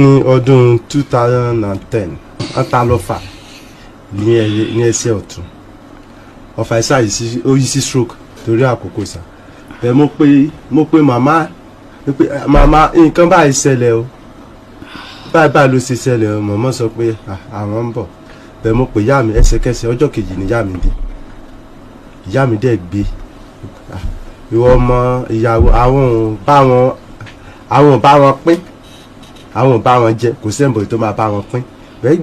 ní ọdún 2010 wọ́n ta lọ́fà ní ẹsẹ̀ ọ̀tún ọ̀fà ẹ̀sà yìí ó yí sí stroke torí àkókò ìsà bẹ́ẹ̀ mo pe màmá nǹkan báyìí ṣẹlẹ̀ o báyìí ló ṣe ṣẹlẹ̀ o màmá sọ pé àwọn ń bọ̀ bẹ́ẹ̀ mo pe ìyá mi ẹsẹ̀kẹsẹ̀ ọjọ́ kejì ni ìyá mi dé ìyá mi dẹ̀ gbé ìwọ ọmọ ìyàwó àwọn bá wọn pín àwọn bá wọn jẹ kò sẹ́ńbọ̀ tó máa bá wọn pín bẹ́ẹ̀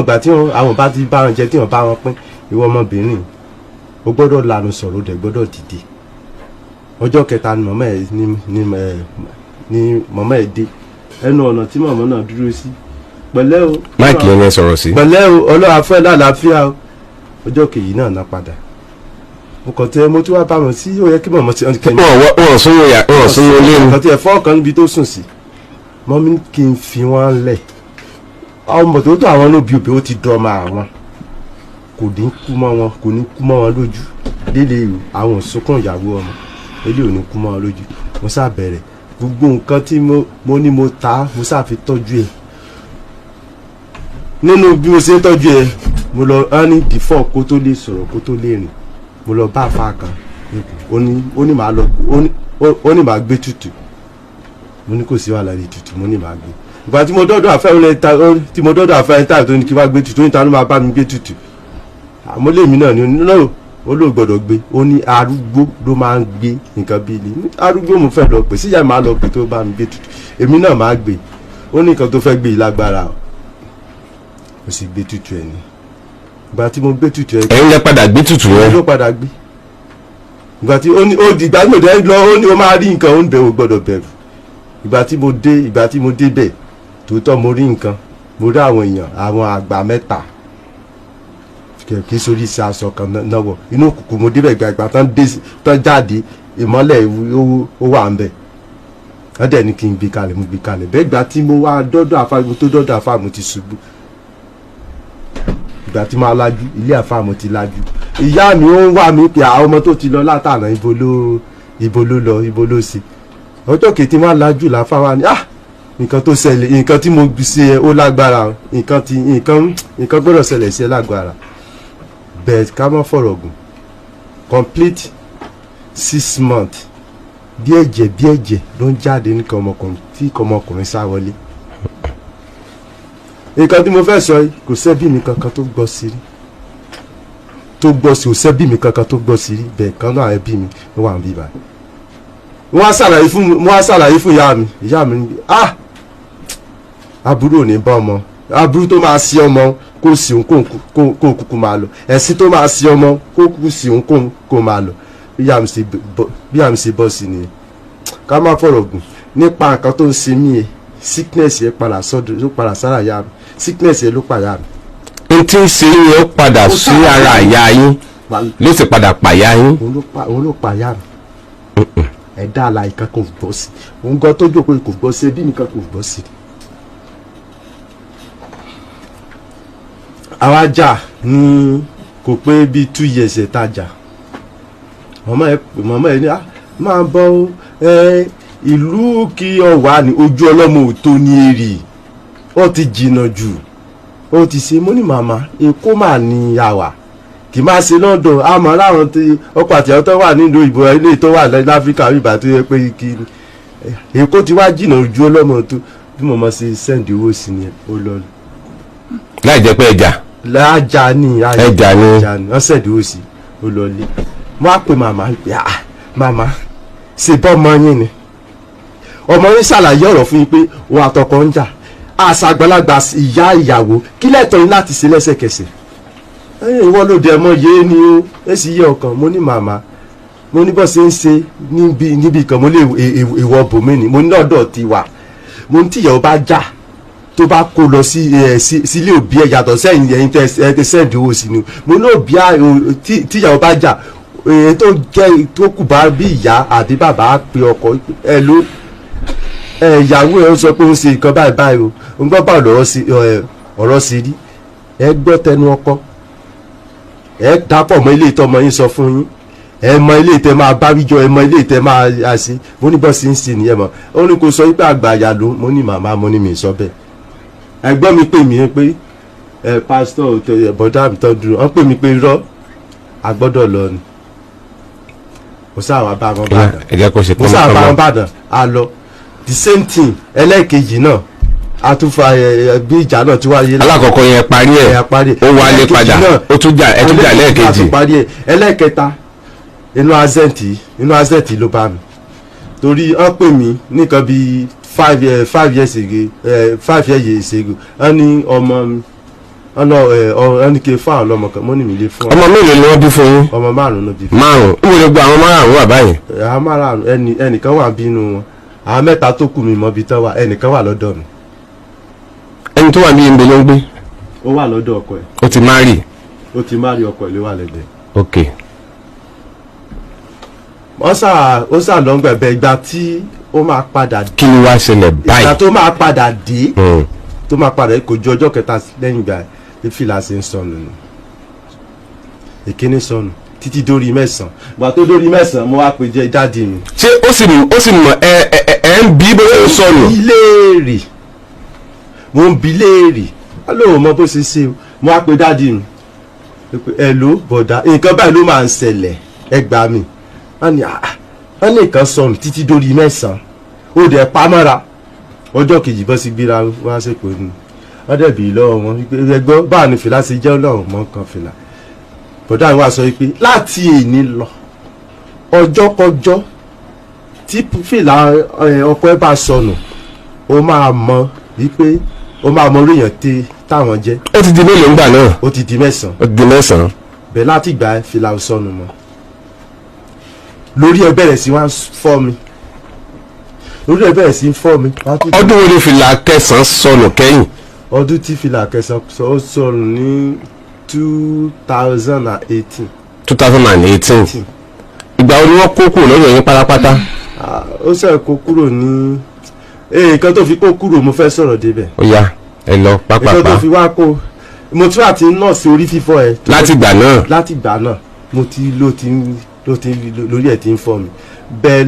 gbà tí àwọn bá ti bá wọn jẹ tí wọ́n bá wọn pín ìwọ ọmọbìnrin o gbọ́dọ̀ lanu sọ̀rọ̀ dẹ̀ gbọ́dọ̀ dìde ọjọ́ kẹta ni mọ̀mọ́ ẹ̀ dé ẹnu ọ̀nà tí mọ̀mọ́ náà dúró sí pẹ̀lẹ́ o máìkì yẹn sọ̀rọ̀ sí pẹ̀lẹ́ o ọlọ́wà fún ẹ̀ lálàáfíà o ọjọ́ kejì náà padà mo kàn tẹ mo tún wá bá wọn sí ó yẹ kí mọ̀mọ́ ti kẹ́yìn wọ́n súnmọ́ lé mo kàn tẹ fọ́ ọ̀kan níbi tó sùn sí mọ́mí kí n fi wọ́n lẹ̀ ọmọ tó tó àwọn lóbi òbí ó ti dọ́mọ àwọn kò ní kú mọ́ wọn lójú lílé àwọn sunkún ìyàwó ọmọ ilé ò ní kú mọ́ wọn lójú mo sá bẹ̀rẹ̀ gbogbo nǹkan tí mo ní mo ta mo sá fi tọ́jú ẹ̀ nínú bí mo ṣe ń tọ́jú ẹ̀ mo lọ ẹ́ni before kó tó lè sọ̀rọ̀ kó tó lè rìn mo lọ bá àfa kan ó ní màá gbé tutù mo ní kò sí wàhálà lè tutù mo ní màá gbé ìgbà tí mo dọ́dọ̀ àfẹ́ ẹ̀ta tó ní kí wá gbé tutù ó ní ta ló máa bá mi gbé tutù àmọ́ lèmi náà ni onílọ́rọ̀ ó ló gbọ́dọ̀ gbé ó ní arúgbó ló máa ń gbé nǹkan bí ilé arúgbó mo fẹ́ lọ pè síyá máa lọ pè tó bá mi gbé tutù èmi náà máa gbé ó ní nǹkan tó fẹ́ gbé lágbára ó sì gbé tutù ẹ̀ ní ìgbà tí mo gbé tutù ẹ̀ ẹ̀yin lẹ padà gbé tutù yẹn ló padà gbé ìgbà tí ó di ìgbà tí mo dé lọ ó ní ó máa rí nǹkan ó ń bẹ̀rù gbọ́dọ̀ bẹ̀rù ìgbà tí mo dé bẹ̀ tòótọ́ mo rí nǹkan mo rí àwọn èèyàn àwọn àgbà mẹ́ta kì í sórí iṣẹ́ aṣọ kan náà wọ̀ inú òkùnkùn mo débẹ̀ gbàgbà tán jáde ìmọ́lẹ̀ ó wà ń bẹ̀ wọ́n dẹ̀ ní kí n gbé kalẹ̀ mo gbé kalẹ̀ bẹ́ẹ̀ ìgbà tí mo wá dọ́dọ̀ àfáà mo tó dọ́dọ̀ àfáà mo ti ṣubú ìgbà tí mo lajú ilé àfáà mo ti lajú ìyá mi ó ń wà mí pé àwọn ọmọ tó ti lọ látànà ibo ló ṣe ọjọ́ kejì máa lajú làfáà wa ni nǹkan tó ṣẹlẹ̀ nǹkan tí mo ṣe ó lágbára nǹkan gbọ́dọ̀ ṣẹlẹ̀ sí ẹ lágbára bẹ́ẹ̀ ká mọ́ fọ̀rọ̀ gùn complete 6 months bí ẹ̀jẹ̀ ló ń jáde ní ọmọkùnrin sá wọlé nǹkan tí mo fẹ́ sọ yìí kò sẹ́bí mi kankan tó gbọ́ sí rí kò sẹ́bí mi kankan tó gbọ́ sí rí bẹ́ẹ̀ kan náà ẹbí mi ló wà ń bí báyìí mo wá ṣàlàyé fún ìyá mi ní aburú ò ní bá ọmọ aburú tó máa sí ọmọ kó sì ń kó kúkú máa lọ ẹ̀sìn tó máa sí ọmọ kó kúkú sì ń kó máa lọ bí àmì ṣe bọ́ sí ni ká má fọ̀rọ̀ gùn nípa nǹkan tó ń ṣe mí yẹn sickness yẹn ló padà sára ìyá mi sickness yẹn ló pàyà mi. n tí ń ṣe yẹn ó padà sí ara ìyá yín ló sì padà pàyà yín. òun ló pàyà mi ẹ̀dá àlàyé kan kò gbọ́ sí òun gan tó jókòó kò gbọ́ sí ẹbí nìkan kò gbọ́ sí. àwa jà ní kò pé bíi 2 years ẹ̀ tá a jà màmá ẹ̀ ní máa bọ́ ìlú kí ọ wà ní ojú ọlọ́mọ òtó ní èrè ó ti jìnnà jù ó ti ṣe mọ́ ní màmá èkó mà ní àwà kì máa ṣe London àmọ́ láwọn tí ọkọ̀ àtìyàwó tó wà nílùú ìbò ilé tó wà láfíríkà bíbá tó yẹ pé kí èkó ti wá jìnnà ojú ọlọ́mọ tó bí màmá ṣe sẹ́ǹdì owó sí ni ó lọ. láì jẹ́ pé ẹja. lájà ní ẹja ní wọ́n sẹ́ǹdì owó sí ó lọ lé wọ́n á pè màmá pé màmá ṣe bọ́ ọmọ yín ni ọmọ yín ṣàlàyé ọ̀rọ̀ fún yín pé òun àtọkọ ń jà àṣà àgbàlagbà ìyá ìyàwó kí lẹ́tọ̀ọ́ yín láti ṣe lẹ́sẹ̀kẹsẹ̀ ìwọ ló dẹ̀ mọ́ yé ni ó èsì yé ọkàn mo ní màmá mo ní bọ́ ṣe ń ṣe níbi kan mo lè ìwọ bòmí ni mo ní lọ́dọ̀ ti wà mo ní tíyàwó bá jà tó bá kó lọ sílé òbí ẹ̀ yàtọ̀ sẹ́yìn ẹ̀yìn tẹ́ sẹ́ǹdì owó sí ni mo ní òbí tíyàwó bá jà èyí tó kù bá bí ìyá àbí bàbá pe ọkọ ẹ ló ìyàwó ẹ ń sọ pé ó ń ṣe nǹkan báyìí o ń gbọ́ bá ọ̀rọ̀ sí rí ẹ gbọ́ tẹnu ọkọ ẹ dápọ̀ mọ́ ilé ìtọ́mọ yín sọ fún yín ẹ mọ ilé ìtẹ́ máa bá wíjọ, ẹ mọ ilé ìtẹ́ máa ṣe. Mo ní bọ́sì ń sìn nìyẹn mọ́. Ó ní kò sọ wípé àgbàyà ló. Mo ní màmá, mo ní mi sọ bẹ́ẹ̀. Ẹgbọ́n mi pè mí pé pásítọ̀ bọ́dá mi tọ́ dúró. Wọ́n pè mí pé irọ́ a gbọ́dọ̀ lọ ni. Mo sáà bá wọn bàdàn. ẹ jẹ́ kó ṣe Mo sáà bá wọn bàdàn a lọ. The same thing ẹlẹ́ẹ̀kejì náà a tún fa bí ìjà náà tí wáyé. alákọ̀ọ́kọ́ yẹn parí ẹ̀ ó wálé padà ó tún jà lẹ́ẹ̀kejì. ẹlẹ́ẹ̀kẹta inú azẹ́ǹtì ló bá mi torí wọ́n pè mí nìkan bíi 5 years ago wọ́n ní ọmọ mi wọ́n ní kí n fáwọn ọlọ́mọ kan mo ní mi lè fún ọ. ọmọ mélòó ni wọ́n bí fún yín. ọmọ 5 ló bí fún. 5 ó wọlé gba àwọn 5 wà báyìí. àwọn 5 ẹnìkan wà bínú wọn àwọn 3 tó kù mi mọ ibi tán wà ẹnìkan wà lọ́dọ̀ mi. ẹni tó wà ní ìgbé ló ń gbé. ó wà lọ́dọ̀ ọkọ ẹ̀. ó ti márì. ó ti márì ọkọ ẹ̀ ló wà lẹ́gbẹ̀ẹ́. ok. ó sà lọ́ngbẹ̀bẹ̀ ìgbà tí ó máa padà dé. kí ni wàá ṣẹlẹ̀ báyìí. ìgbà tó máa padà dé. tó máa padà dé kò ju ọjọ́ kẹta lẹ́yìn ìgbà tí fìlà ṣe ń sọnù nù. ìkíní sọnù títí dórí 9. ìgbà tó dórí 9 mo wá pè jẹ́ dáàdi mi. ṣé ó sì mọ ẹ ń bí bóyá ó sọnù. mo ń bi léèrè á lóun mọ bó ṣe ṣe o mo wá pè dáàdi mi. ẹ ló bọ̀dá nǹkan báyìí ló máa ń ṣẹlẹ̀ ẹ gbà mí. wọ́n ní nǹkan sọnù títí dórí 9 ó dẹ̀ pamọ́ra ọjọ́ kejì bọ́ sí gbéra wá sépò ni wọ́n dẹ̀ bì í lọ́wọ́ wọn wípé ẹgbọ́n báà ní fìlà ṣe jẹ́ ọlọ́run mọ́ kan fìlà bọ̀dá wa sọ wípé láti èní lọ ọjọ́ kọjọ́ tí fìlà ọkọ ẹ bá sọnù ó máa mọ wípé ó máa mọ oríyàn táwọn jẹ́. ó ti di mélòó ńgbà náà. ó ti di 9. ó ti di 9. bẹ́ẹ̀ láti gbà fìlà ò sọnù mọ́ lórí ẹ bẹ̀rẹ̀ sí wá fọ́ mi lórí ẹ bẹ̀rẹ̀ sí fọ́ mi. ọdún wo ni fìlà 9 sọnù kẹ́yìn. ọdún tí fìlà 9 sọnù ní 2018. 2018. ìgbà wo ni wọ́n kó kúrò lọ́dọ̀ yín pátápátá. ó ṣe kó kúrò ní nǹkan tó fi kó kúrò mo fẹ́ sọ̀rọ̀ débẹ̀. ó yá ẹ lọ pápápá. nǹkan tó fi wá kó mo tún àti nọ́ọ̀sì orí fífọ́ ẹ. láti gbà náà. láti gbà náà mo ti lórí ẹ̀ ti ń fọ́ mi bẹ́ẹ̀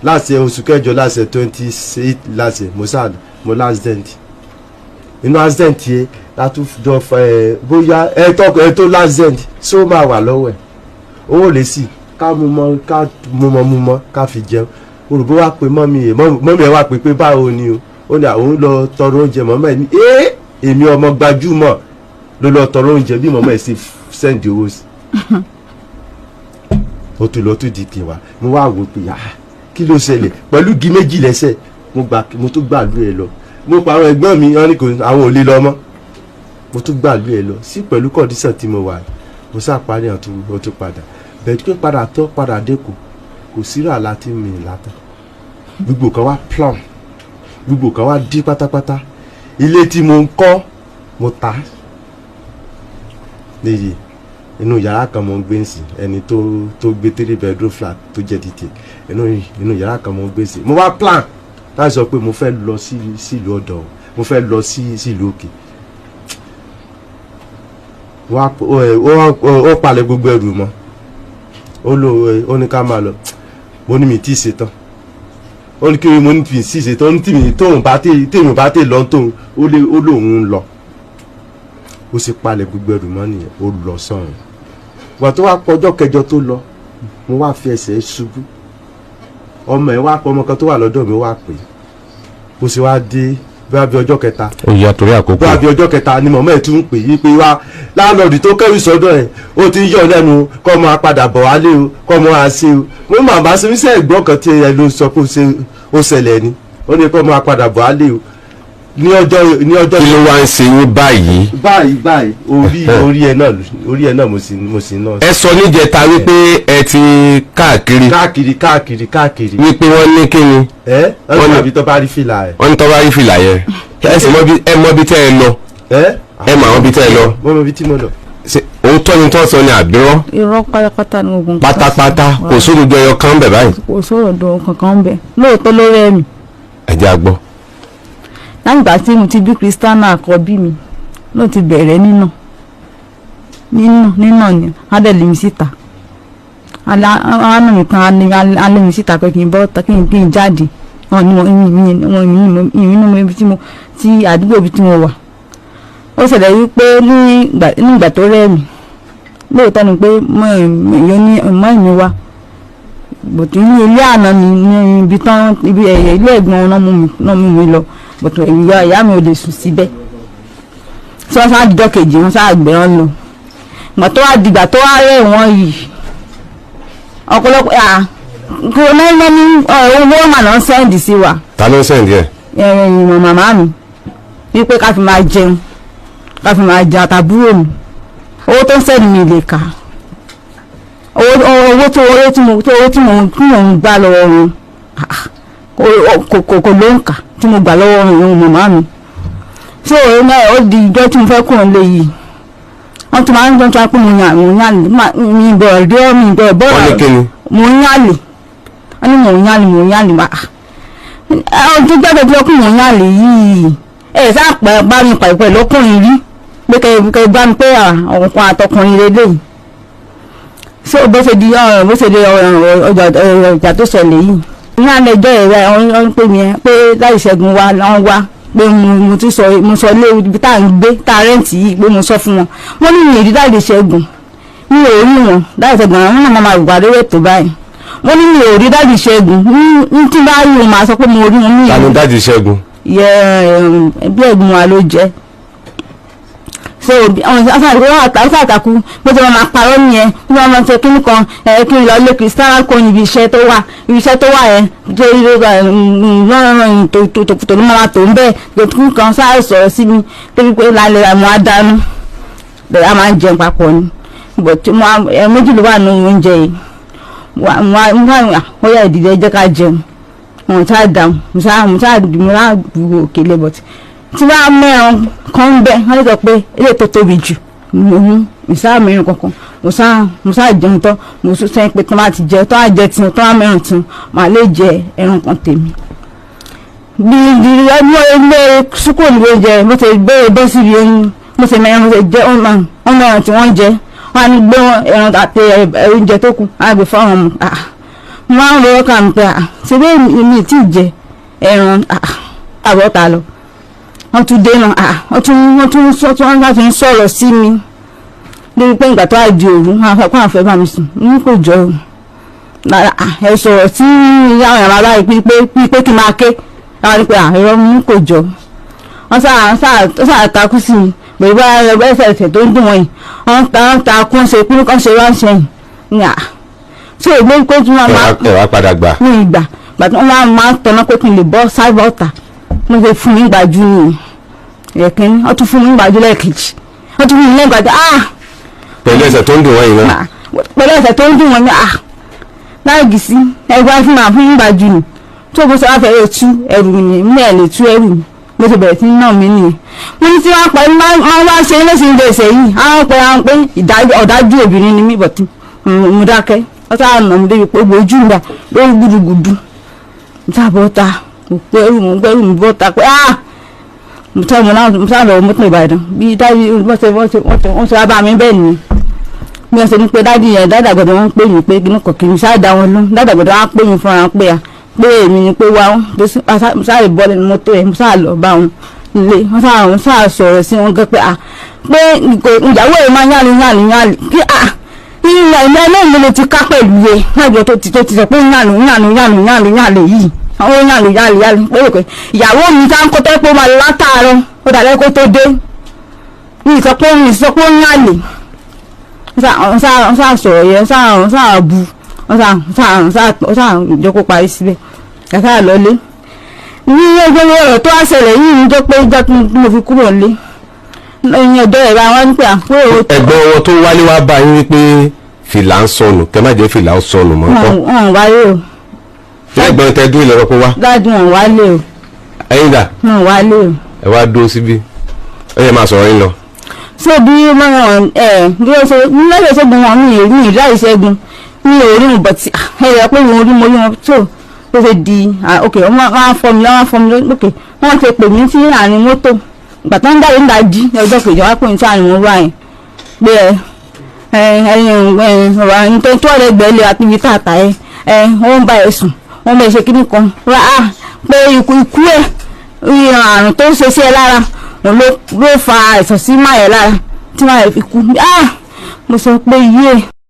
láti ẹ̀ oṣù kẹjọ láti ẹ̀ 28 láti ẹ̀ mo accident inú accident yẹ látúndọ̀ bóyá ẹ tó accident ṣé ó máa wà lọ́wọ́ ẹ̀ owó lè sì ká mú mọ́ ká fi jẹun olùbó wá pé mọ́mí ẹ̀ wá pé báwo ni o ó ní àwọn lọ tọrọ oúnjẹ mọ́mọ́ ẹ̀ ní èmi ọmọ gbajúmọ̀ ló lọ tọrọ oúnjẹ bí mọ́mọ́ ẹ̀ sì sẹ́ǹdì owó sí ó tún lọ tún di tiwa mo wá wò pé kí ló ṣẹlẹ̀ pẹ̀lú igi méjì lẹ́sẹ̀ mo tún gbàlú ẹ lọ mo pa àwọn ẹ̀gbọ́n mi wọn ní kò àwọn ò lè lọ mọ́ mo tún gbàlú ẹ lọ sí pẹ̀lú kọ́ndíṣàn tí mo wà mo sá parí ó tún padà bẹ̀ẹ́ pé padà dé kò síra láti mi látà gbogbo kan wá plum gbogbo kan wá dí pátápátá ilé tí mo ń kọ́ mo ta léyìí inú yàrá kan mo ń gbé sí ẹni tó gbé 3 bedroom flat tó jẹ́ títì inú yàrá kan mo ń gbé sí mo wá plan láti sọ pé mo fẹ́ lọ sílùú ọ̀dọ̀ mo fẹ́ lọ sílùú òkè ó palẹ̀ gbogbo ẹrù mọ́ ó ní ká máa lọ mo ní mi tí ì ṣetán ó ní kí mo ní tí ì ṣetán ó ní tèmi bá tè lọ tóun ó lóun ń lọ ó sì palẹ̀ gbogbo ẹrù mọ́ nìyẹn ó lọ sọ́run wà tó wá pọjọ́ kẹjọ tó lọ mo wá fi ẹsẹ̀ ṣubú ọmọ ẹ̀ wá pọ̀ ọmọ kan tó wà lọ́dọ̀ mi wá pè ó sì wá dé bóyá bí ọjọ́ kẹta ó yà torí àkókò bóyá bí ọjọ́ kẹta ni mọ̀mọ́ ẹ̀ tún ń pè yí pé wá láńlọ́ọ̀dù tó kẹ́rù sọ́dọ̀ ẹ̀ ó ti ń yọ̀ lẹ́nu kọ́ ọmọ apàdà bọ̀ wálé o kọ́ ọmọ àṣẹ o mo ní màmá ṣe wíṣẹ́ ẹ̀gbọ́n kan tí ẹ ló sọ pé ó ṣẹlẹ̀ ni ó ní kọ́ ọmọ apàdà bọ̀ wálé o ní ọjọ́ kí ló wá ń ṣe yín báyìí. orí ẹ náà mo sì náà. ẹ sọ níjẹta wípé ẹ ti káàkiri wípé wọ́n ní kíni. wọ́n ní àbí tó bá rí fìlà ẹ̀. wọ́n ní tó bá rí fìlà yẹn ẹ mọ bí tẹ́ ẹ lọ. ẹ mọ àwọn bí tẹ́ ẹ lọ. mo mọ bí tí mo lọ. òótọ́ ni tó sọ ni àbírọ́. irọ́ pátápátá ni ogun. pátápátá kò sódodo ẹyọ kan bẹ̀ báyìí. kò sódodo kankan bẹ̀ lóòótọ́ lórí ẹ̀mí. ẹ jẹ́ a gbọ́. lágbà tí mo ti bí Christiana àkọ́bí mi ló ti bẹ̀rẹ̀ nínà nínà ni á dẹ̀ lé mi síta alánà mi kan á lé mi síta pé kí n bọ́ kí n jáde wọn ni ìrìnnà ibi tí àdúgbò ibi tí mo wà. Ó ṣẹlẹ̀ wípé nígbà tó rẹ̀ mí lóòótọ́ ni pé mọ́ ìmí wa bòtú ní ilé àná ní ibi tán ibi ilé ẹ̀gbọ́n náà mú mi lọ bòtú ìyá mi ò lè sùn síbẹ̀ tí wọ́n sáà dijọ́ kejì wọ́n sáà gbé wọn lọ ìgbà tó wá dìgbà tó wá rẹ̀ wọ́n yìí ọ̀pọ̀lọpọ̀ kò náà ní owó mà náà sẹ́ǹdì sí wa. ta ló ń sẹ́ǹdì ẹ̀. Màmá mi wípé ká fi máa jẹun àtàbúrò mi owó tó ń sẹ́ǹdì mi lè kà owó tí mo ń gbà lọ́wọ́ wọn kò ló ń kà tí mo gbà lọ́wọ́ wọn màmá mi. Ṣé òun náà ó di ìjọ tí mo fẹ́ kúrò lé yìí wọ́n tún máa ń dán pé mo yàn mi ìbọ̀ rí mi ìbọ̀ bọ́ọ̀lù mo ń yàlè wọ́n ní mo ń yàlè wá ọdún gbẹ́gbẹ́ bí ọkùnrin mo ń yàlè yìí ẹ̀ sáà bá mi pàdé pẹ̀lú ọkùnrin rí pé kẹ́ bá mi pé ọkùnrin àtọkùnrin lélẹ́yìí. Ṣé bó ṣe di ọjà tó ṣẹlẹ̀ yìí ní alẹ́ ẹjọ́ ẹ̀rẹ́ ọ̀hún pé mi pé láì ṣẹ́gun wa wọ́n wá pé mo sọ ilé ibi tá à ń gbé tá a rẹ́ǹtì yìí pé mo sọ fún wọn wọ́n ní mi ì rí dáàdì ṣẹ́gun mi ò rí wọn dáàdì ṣẹ́gun àwọn náà máa gbà lórí ètò báyìí wọ́n ní mi ò rí dáàdì ṣẹ́gun ní tí bá rí wọn máa sọ pé mo rí wọn. ta ló dáàdì ṣẹ́gun. bí ẹ̀gbọ́n wa ló jẹ́ so àwọn àtàkù bó ti máa parọ́ nìyẹn bí wọ́n máa ṣe kíní kan kí n lọ lé kristiana kan ibi iṣẹ́ tó wà yẹn tó ló máa tó ń bẹ́ẹ̀ kíní kan sáré sọ̀rọ̀ sí mi débi pé lálẹ́ àmọ́ àdánù bẹ̀rẹ̀ a máa ń jẹun papọ̀ ni méjì ló wà nínú oúnjẹ yìí wọ́n yà ìdílé jẹ́ ká jẹun wọ́n tá dáhùn mo tá dùn òkèlè bọ̀tì tí wọ́n á mẹ́ran kan ń bẹ́ wọ́n lè sọ pé ilé tó tóbi jù mo sáà mẹ́rin kankan mo sáà jẹun tán mo sún sẹ́yìn pé tó máa ti jẹ tó á jẹ tiwọn tó á mẹ́rin tiwọn màá lè jẹ ẹran kan tèmi. bí ilé sukùl ní oúnjẹ mo ti bẹ́ẹ̀ bọ́ síbi oyún mo ti mẹ́rin mo ti jẹ ọmọ ẹran tí wọ́n jẹ wọ́n á ní gbé ẹran àti oúnjẹ tó kù á gbé fáwọn ọmọ mo máa ń lọ kà ń pẹ́ ṣe bẹ́ẹ̀ mi ti jẹ ẹran àbọ̀tà lọ. Wọ́n tún dé náà wọ́n tún láti ń sọ̀rọ̀ sí mi lórí pé ìgbà tó á di òru wọ́n á fẹ́ bá mi sùn ní kò jọ ẹ sọ̀rọ̀ tí àwọn ẹ̀rọ aláì pé kí n máa ké àwọn ni pé ẹ̀rọ mú kò jọ wọ́n sáà takú sí mi pẹ̀lú bá ẹsẹ̀ tó ń dùn wọ́n yìí wọ́n takú ṣe kúrú kan ṣe wá ń ṣẹ́yìn ní tí ò gbé pé tí wọ́n máa ẹ̀wà padà gbà ní ìgbà gbàtí wọ́n máa ń tọ́ná pé kí n lè bọ́ sáìbọ̀ ọ̀tà mo ṣe fún mi gbàjú ni ẹ̀kíní wọ́n tún fún mi gbàjú lẹ́ẹ̀kejì wọ́n tún fún mi lẹ́gbàjú pẹ̀lú ẹsẹ̀ tó ń dùn wọ́n yìí náà. pẹ̀lú ẹsẹ̀ tó ń dùn wọ́n ní láìgì sí ẹgbẹ́ fún mi fún mi gbàjú ni tó bó ṣe wá fẹ́ẹ́ tú ẹrù mi ní ẹ̀ lè tú ẹrù mi bó ṣe bẹ̀rẹ̀ sí náà mí nìyẹn. mo ní tí wọ́n pẹ̀lú máa wá ṣe léṣe ilé ìṣẹ̀ yìí àwọn pé ọ̀dájú obìnrin ni mí bọ̀tí mo dákẹ́ wọ́n sáà nà mí débi pé ojú mi lórí gbùdùgbùdù ìtàbọ̀ta pẹ̀lú mi bọ́ta pé mo sá lọ mọ́tò Ìbàdàn bí dájú wọ́n ṣe wá bá mi bẹ́ẹ̀ ni bí wọ́n ṣe ní pé dájú yẹn dádàgbọ̀dọ̀ wọ́n ń pè mí pé kí ní kọ̀kí mi sáà dá wọn lọ dádàgbọ̀dọ̀ wọ́n á pè mí fúnra pé pé èmi ni pé wá mo sáà lè bọ́ lẹ́nu mọ́tò yẹn mo sáà lọ bá wọn lé wọ́n sáà sọ̀rọ̀ sí wọn gẹ́ pé pé ìyàwó yẹn máa yàlè kí ìyá ẹlẹ́yìn ló ti ká pẹ̀lú yẹ lájọ tó ti sọ pé yàlè yìí àwọn yàlè pé ìyàwó mi tá ń kó tẹ́ pé ó máa lọ látàárọ̀ ó dàbẹ́ kó tó dé ní ìsọpọ̀ yàlè wọ́n sáà sọ̀rọ̀ yẹn wọ́n sáà bu wọ́n sáà jẹ́ kó parí síbẹ̀ kàkà lọ́lé ní ẹgbẹ́ ọ̀rọ̀ tó wá ṣẹlẹ̀ yìí ń jẹ́ pé ìjọ tí mo fi kúrò lé lẹ́yìn ọjọ́ ẹ̀rọ àwọn nípa àpò èrò. ẹ̀gbọ́n wọn tó wálé wá bá yín wípé fìlà ń sọnù kẹ má jẹ́ fìlà ó sọnù mọ́ nǹkan. wọn wálé o. ṣé ẹ̀gbọ́n tẹ dún ìlọrọ kó wá. dájú wọn wálé o. ẹ̀yin dà. wọn wálé o. ẹ wá dúró síbí ẹ yẹ máa sọ̀rọ̀ yín lọ. ṣé bí wọn bí wọn ṣe lẹ́yìn ṣẹ́gun wọn mi ìdá ìṣẹ́gun mi ò rí wọn bọ̀tì ẹ̀yà pé wọn rí mo rí wọn tó ó ṣe di ok wọ́n á fọ́ mi lókè wọ́n ti pè mí sí àárín mọ́tò ìgbà tó ń dáre ń dájí ọjọ́ kejì wá pè mí sí àárín wọn báyìí pé ọ̀rọ̀ tó ọ̀rẹ́ gbẹ́lẹ̀ àti ibi tààtà wọ́n bá ẹ̀ sùn wọ́n bá ẹ̀ ṣe kíní kan rà á pé ikú ẹ̀ àrùn tó ń ṣe sí ẹ lára òun ló fa àìsàn sí máyẹ̀ lára tí máyẹ̀ fi kú mo sọ pé iye